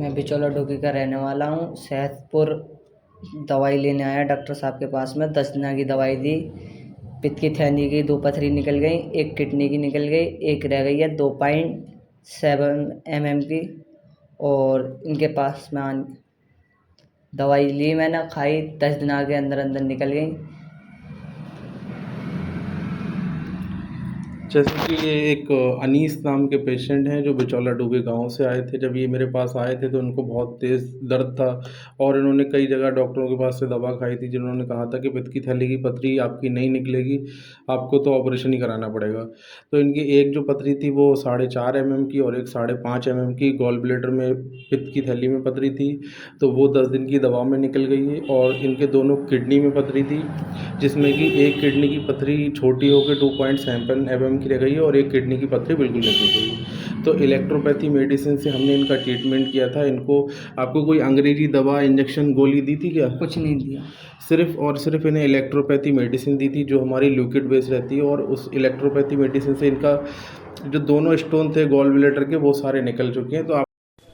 मैं बिचौला डोकी का रहने वाला हूँ। सेहतपुर दवाई लेने आया डॉक्टर साहब के पास में। 10 दिना की दवाई दी। पित्त की थैली की 2 पथरी निकल गई, 1 किडनी की निकल गई, 1 रह गई है 2.7 mm की। और इनके पास में दवाई ली, मैंने खाई, 10 दिना के अंदर अंदर निकल गई। जैसे कि ये एक अनीस नाम के पेशेंट हैं जो बिचौला डूबे गांव से आए थे। जब ये मेरे पास आए थे तो उनको बहुत तेज़ दर्द था और इन्होंने कई जगह डॉक्टरों के पास से दवा खाई थी, जिन्होंने कहा था कि पित्त की थैली की पथरी आपकी नहीं निकलेगी, आपको तो ऑपरेशन ही कराना पड़ेगा। तो इनकी एक जो पथरी थी वो 4.5 mm की और एक 5.5 mm की गॉल ब्लैडर में पित्त की थैली में पथरी थी। तो वो 10 दिन की दवा में निकल गई है। और इनके दोनों किडनी में पथरी थी, जिसमें कि एक किडनी की पथरी छोटी होकर 2.7 mm की रह गई है और एक किडनी की पथरी बिल्कुल निकल गई है। तो इलेक्ट्रोपैथी मेडिसिन से हमने इनका ट्रीटमेंट किया था। इनको आपको कोई अंग्रेजी दवा, इंजेक्शन, गोली दी थी क्या? कुछ नहीं दिया। सिर्फ और सिर्फ इन्हें इलेक्ट्रोपैथी मेडिसिन दी थी, जो हमारी लिक्विड बेस रहती है। और उस इलेक्ट्रोपैथी मेडिसिन से इनका जो दोनों स्टोन थे गॉल ब्लैडर के, वो सारे निकल चुके हैं। तो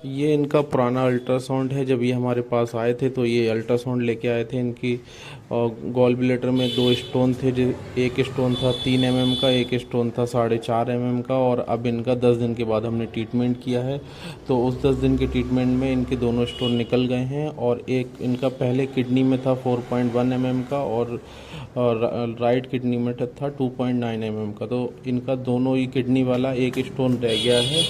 ये इनका पुराना अल्ट्रासाउंड है। जब ये हमारे पास आए थे तो ये अल्ट्रासाउंड लेके आए थे। इनकी गॉल ब्लैडर में 2 स्टोन थे। एक स्टोन था 3 mm का, एक स्टोन था 4.5 mm का। और अब इनका 10 दिन के बाद हमने ट्रीटमेंट किया है। तो उस 10 दिन के ट्रीटमेंट में इनके दोनों स्टोन निकल गए हैं। और एक इनका पहले किडनी में था 4.1 mm का और राइट किडनी में था 2.9 mm का। तो इनका दोनों ही किडनी वाला एक स्टोन रह गया है,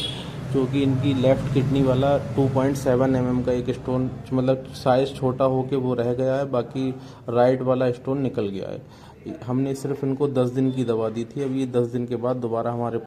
जो कि इनकी लेफ़्ट किडनी वाला 2.7 mm का एक स्टोन, मतलब साइज़ छोटा होके वो रह गया है। बाकी राइट वाला स्टोन निकल गया है। हमने सिर्फ इनको 10 दिन की दवा दी थी। अब ये 10 दिन के बाद दोबारा हमारे